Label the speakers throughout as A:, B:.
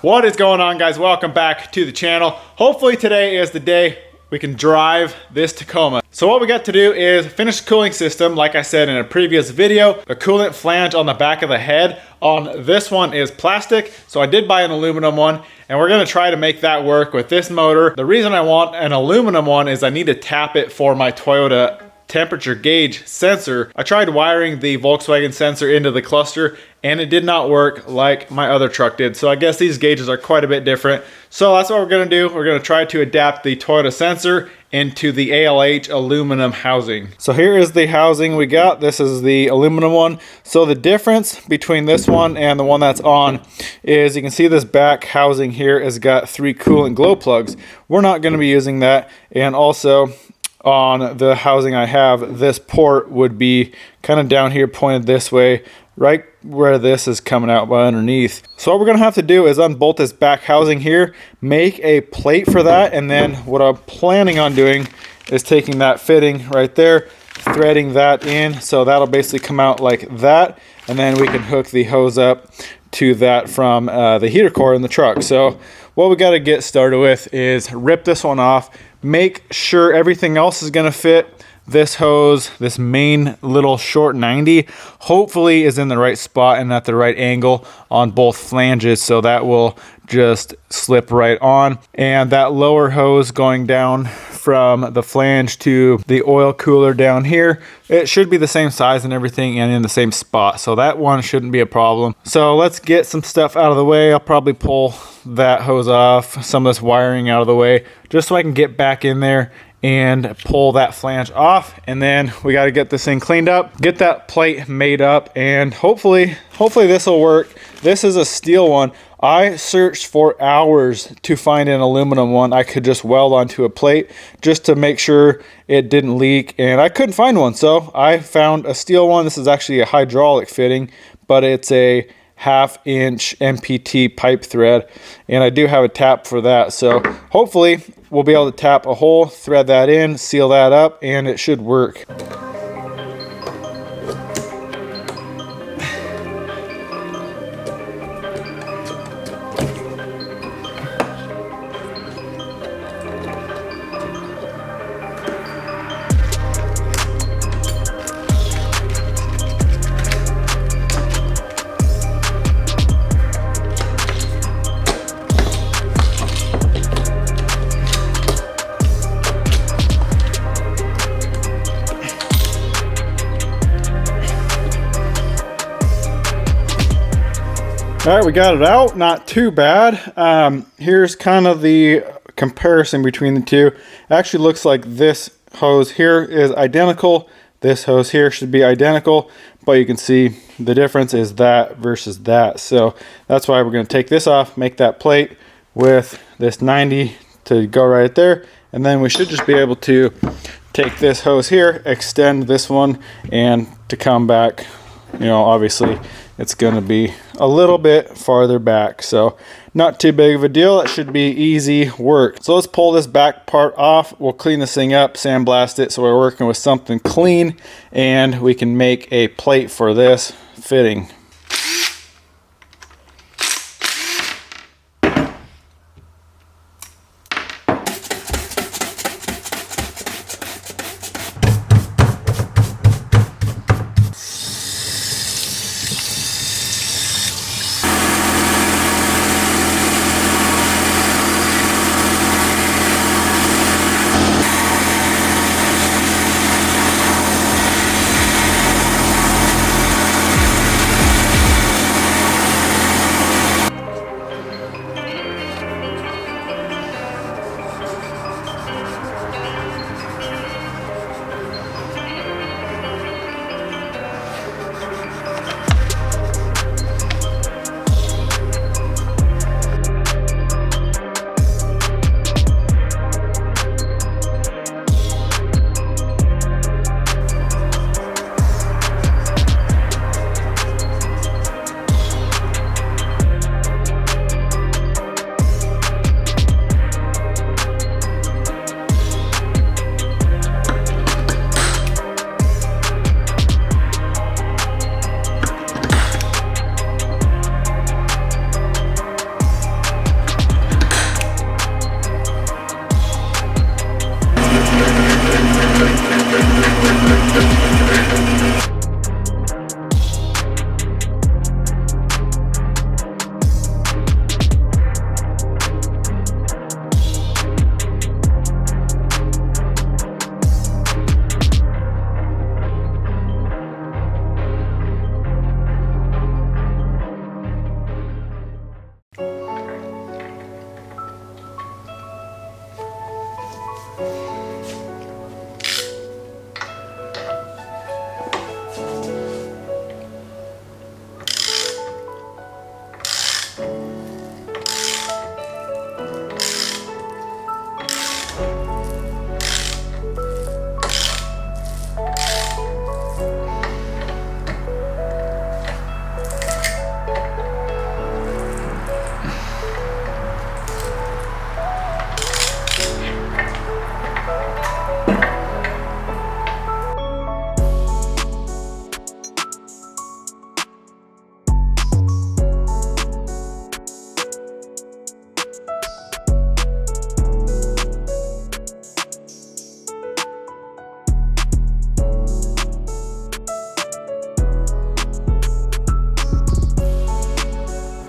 A: What is going on, guys? Welcome back to the channel. Hopefully today is the day we can drive this Tacoma. So what we got to do is finish the cooling system. Like I said in a previous video, the coolant flange on the back of the head on this one is plastic. So I did buy an aluminum one, and we're gonna try to make that work with this motor. The reason I want an aluminum one is I need to tap it for my Toyota temperature gauge sensor. I tried wiring the Volkswagen sensor into the cluster and it did not work like my other truck did. So I guess these gauges are quite a bit different. So that's what we're gonna do. We're gonna try to adapt the Toyota sensor into the ALH aluminum housing. So here is the housing we got. This is the aluminum one. So the difference between this one and the one that's on is you can see this back housing here has got 3 coolant glow plugs. We're not gonna be using that. And also, on the housing I have, this port would be kind of down here pointed this way, right where this is coming out by underneath. So what we're gonna have to do is unbolt this back housing here, make a plate for that, and then what I'm planning on doing is taking that fitting right there, threading that in, so that'll basically come out like that, and then we can hook the hose up to that from the heater core in the truck. So what we got to get started with is rip this one off, make sure everything else is going to fit. This hose, this main little short 90, hopefully is in the right spot and at the right angle on both flanges, so that will just slip right on. And that lower hose going down from the flange to the oil cooler down here, it should be the same size and everything and in the same spot, so that one shouldn't be a problem. So let's get some stuff out of the way. I'll probably pull that hose off, some of this wiring out of the way, just so I can get back in there and pull that flange off. And then we got to get this thing cleaned up, get that plate made up, and hopefully this will work. This is a steel one. I searched for hours to find an aluminum one I could just weld onto a plate just to make sure it didn't leak, and I couldn't find one, so I found a steel one. This is actually a hydraulic fitting, but it's a 1/2 inch MPT pipe thread, and I do have a tap for that. So hopefully we'll be able to tap a hole, thread that in, seal that up, and it should work. All right, we got it out, not too bad. Here's kind of the comparison between the two. It actually looks like this hose here is identical. This hose here should be identical, but you can see the difference is that versus that. So that's why we're gonna take this off, make that plate with this 90 to go right there. And then we should just be able to take this hose here, extend this one, and to come back, you know, obviously it's going to be a little bit farther back, so not too big of a deal. That should be easy work. So let's pull this back part off. We'll clean this thing up, sandblast it, so we're working with something clean, and we can make a plate for this fitting.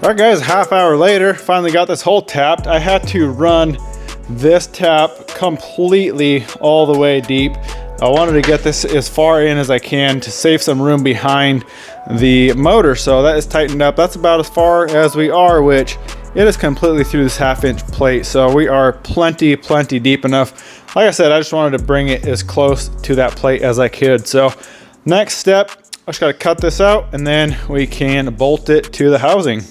A: Alright guys, half hour later, finally got this hole tapped. I had to run this tap completely all the way deep. I wanted to get this as far in as I can to save some room behind the motor. So that is tightened up. That's about as far as we are, which it is completely through this 1/2 inch plate. So we are plenty deep enough. Like I said, I just wanted to bring it as close to that plate as I could. So next step, I just got to cut this out and then we can bolt it to the housing.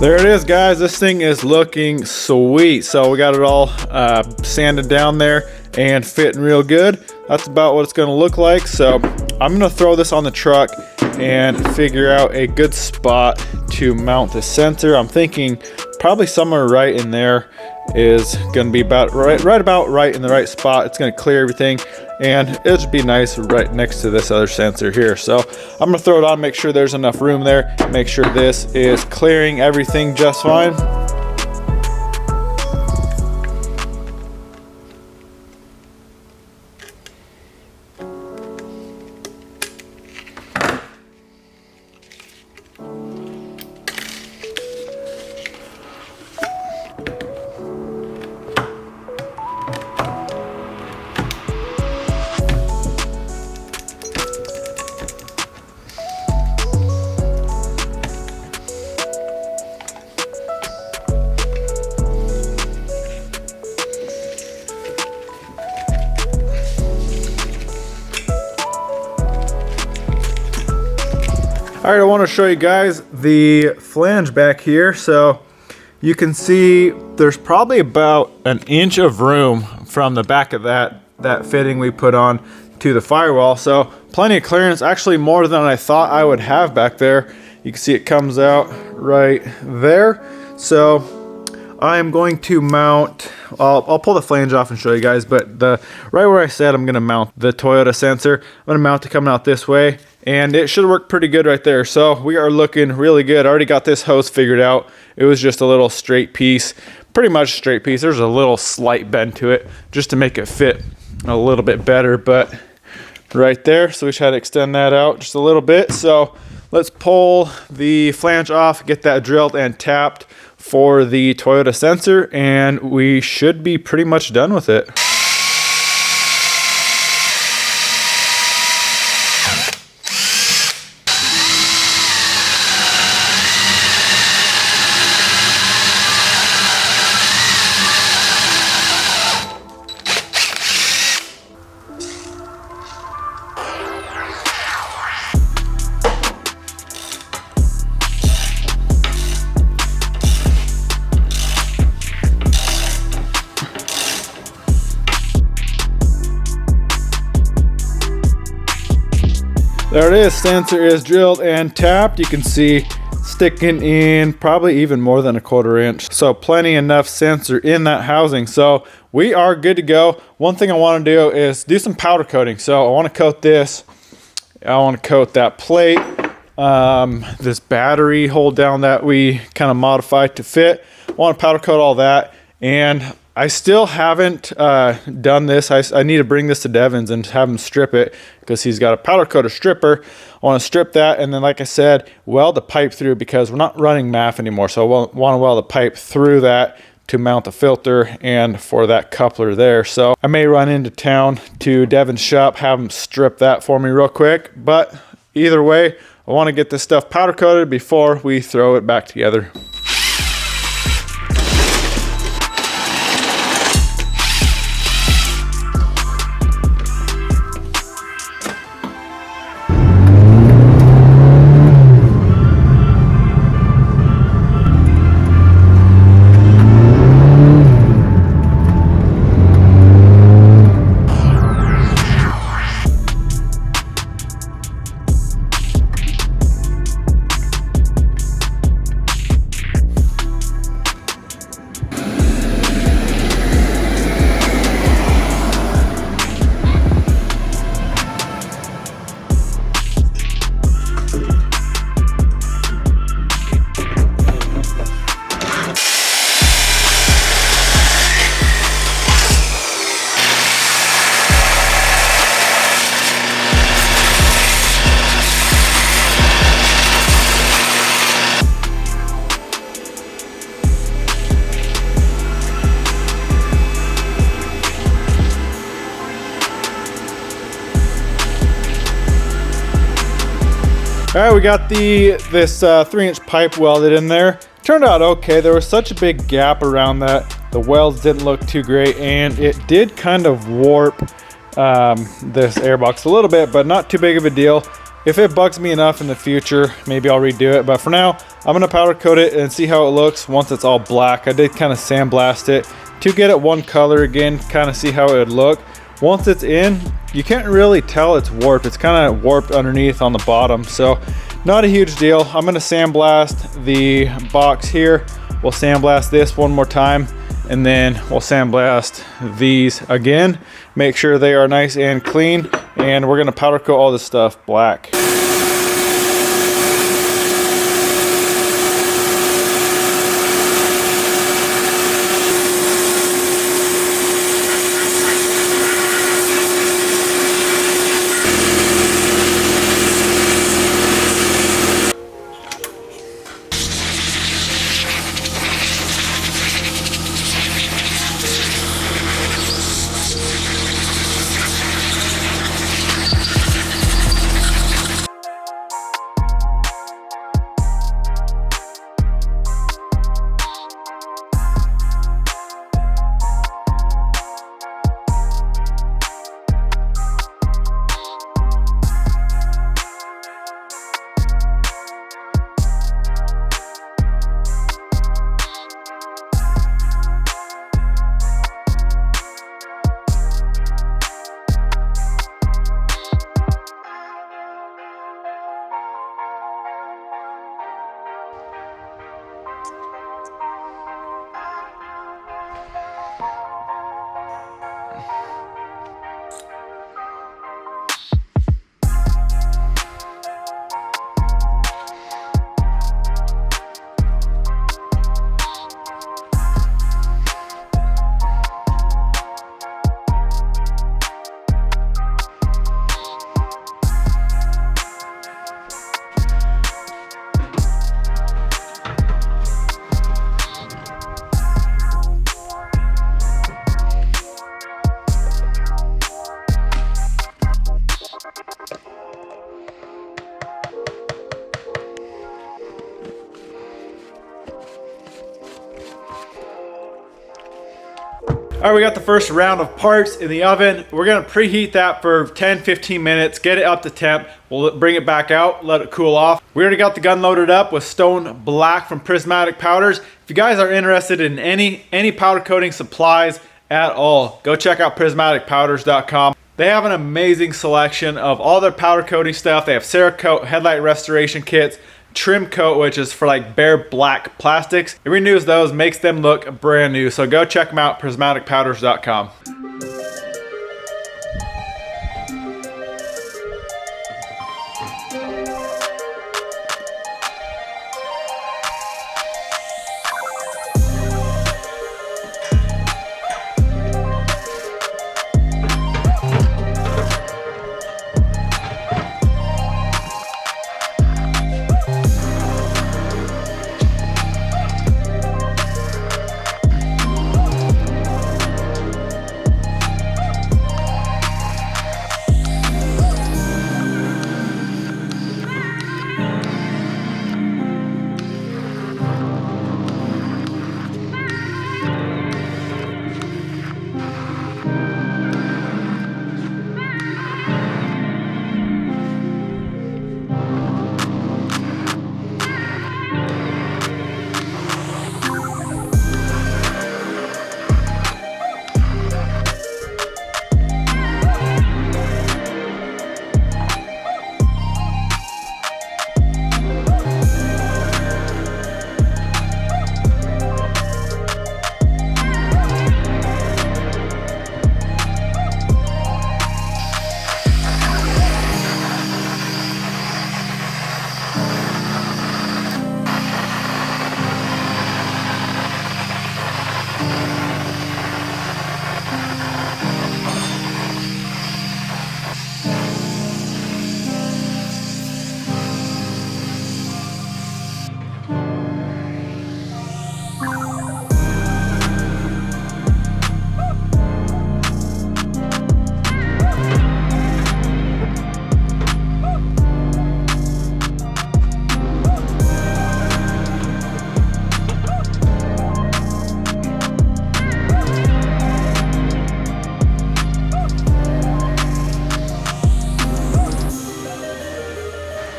A: There it is, guys. This thing is looking sweet. So we got it all sanded down there and fitting real good. That's about what it's gonna look like. So I'm gonna throw this on the truck and figure out a good spot to mount the sensor. I'm thinking probably somewhere right in there is gonna be about right in the right spot. It's gonna clear everything and it'll just be nice right next to this other sensor here. So I'm gonna throw it on, make sure there's enough room there, make sure this is clearing everything just fine. All right, I want to show you guys the flange back here. So you can see there's probably about 1 inch of room from the back of that fitting we put on to the firewall. So plenty of clearance, actually more than I thought I would have back there. You can see it comes out right there. So I am going to mount, I'll pull the flange off and show you guys, but right where I said I'm gonna mount the Toyota sensor, I'm gonna mount it coming out this way, and it should work pretty good right there. So we are looking really good. I already got this hose figured out. It was just a little straight piece, pretty much straight piece. There's a little slight bend to it just to make it fit a little bit better, but right there. So we just had to extend that out just a little bit. So let's pull the flange off, get that drilled and tapped for the Toyota sensor, and we should be pretty much done with it. There it is, sensor is drilled and tapped. You can see sticking in probably even more than 1/4 inch. So plenty enough sensor in that housing. So we are good to go. One thing I want to do is do some powder coating. So I want to coat this. I want to coat that plate, this battery hold down that we kind of modified to fit. I want to powder coat all that. And I still haven't done this. I need to bring this to Devin's and have him strip it because he's got a powder coater stripper. I want to strip that, and then like I said, weld the pipe through because we're not running MAF anymore. So I want to weld the pipe through that to mount the filter and for that coupler there. So I may run into town to Devin's shop, have him strip that for me real quick. But either way, I want to get this stuff powder coated before we throw it back together. All right, we got this 3-inch pipe welded in there. Turned out okay. There was such a big gap around that. The welds didn't look too great, and it did kind of warp this airbox a little bit, but not too big of a deal. If it bugs me enough in the future, maybe I'll redo it. But for now, I'm gonna powder coat it and see how it looks once it's all black. I did kind of sandblast it to get it one color again, kind of see how it would look. Once it's in, you can't really tell it's warped. It's kind of warped underneath on the bottom, so not a huge deal. I'm gonna sandblast the box here. We'll sandblast this one more time, and then we'll sandblast these again. Make sure they are nice and clean, and we're gonna powder coat all this stuff black. All right, we got the first round of parts in the oven. We're gonna preheat that for 10-15 minutes, get it up to temp. We'll bring it back out, let it cool off. We already got the gun loaded up with Stone Black from Prismatic Powders. If you guys are interested in any powder coating supplies at all, go check out prismaticpowders.com. They have an amazing selection of all their powder coating stuff. They have Cerakote headlight restoration kits, Trim Coat, which is for like bare black plastics. It renews those, makes them look brand new. So go check them out, prismaticpowders.com.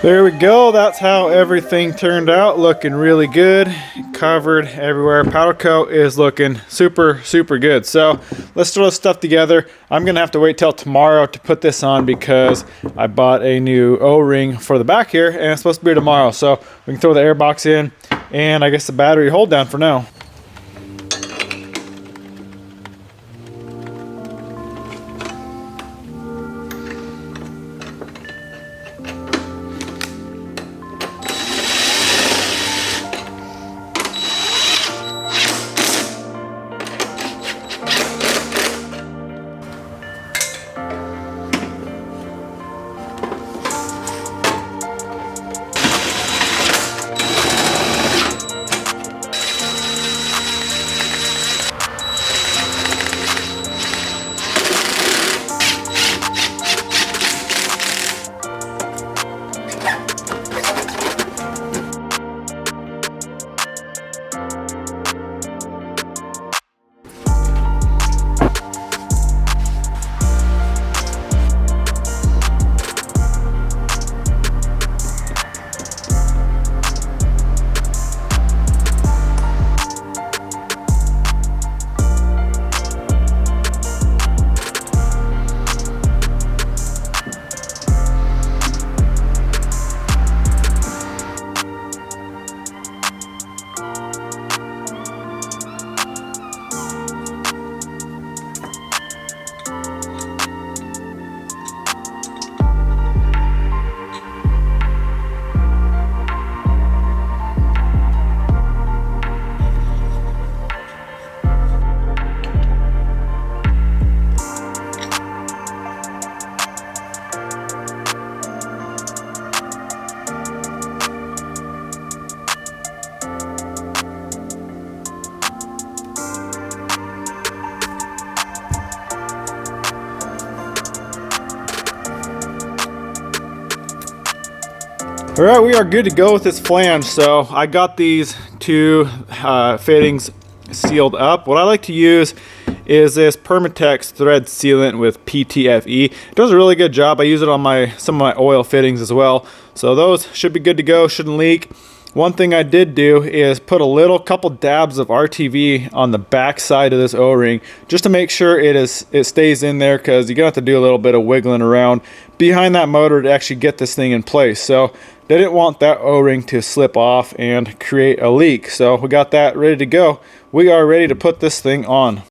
A: There we go. That's how everything turned out. Looking really good. Covered everywhere. Powder coat is looking super, super good. So let's throw this stuff together. I'm going to have to wait till tomorrow to put this on because I bought a new O-ring for the back here and it's supposed to be here tomorrow. So we can throw the air box in and I guess the battery hold down for now. All right, we are good to go with this flange. So I got these two fittings sealed up. What I like to use is this Permatex thread sealant with PTFE. It does a really good job. I use it on some of my oil fittings as well. So those should be good to go, shouldn't leak. One thing I did do is put a couple dabs of RTV on the back side of this O-ring just to make sure it stays in there, because you're gonna have to do a little bit of wiggling around behind that motor to actually get this thing in place. So they didn't want that O-ring to slip off and create a leak. So we got that ready to go. We are ready to put this thing on.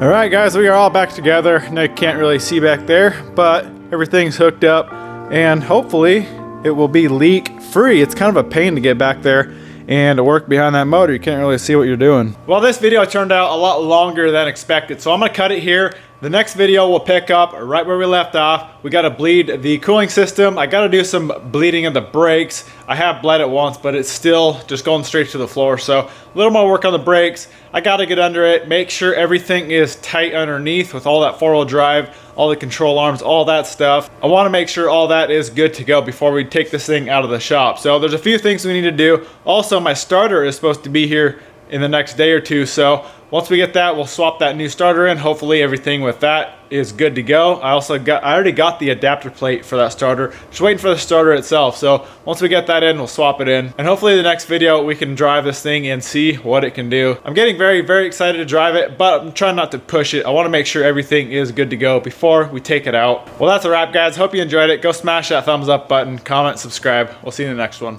A: All right, guys, we are all back together. Now you can't really see back there, but everything's hooked up and hopefully it will be leak free. It's kind of a pain to get back there and to work behind that motor. You can't really see what you're doing. Well, this video turned out a lot longer than expected, so I'm gonna cut it here. The next video will pick up right where we left off. We gotta bleed the cooling system. I gotta do some bleeding of the brakes. I have bled it once, but it's still just going straight to the floor. So a little more work on the brakes. I gotta get under it, make sure everything is tight underneath with all that four-wheel drive, all the control arms, all that stuff. I wanna make sure all that is good to go before we take this thing out of the shop. So there's a few things we need to do. Also, my starter is supposed to be here in the next day or two. So once we get that, we'll swap that new starter in. Hopefully everything with that is good to go. I already got the adapter plate for that starter. Just waiting for the starter itself. So once we get that in, we'll swap it in. And hopefully the next video we can drive this thing and see what it can do. I'm getting very, very excited to drive it, but I'm trying not to push it. I want to make sure everything is good to go before we take it out. Well, that's a wrap, guys. Hope you enjoyed it. Go smash that thumbs up button, comment, subscribe. We'll see you in the next one.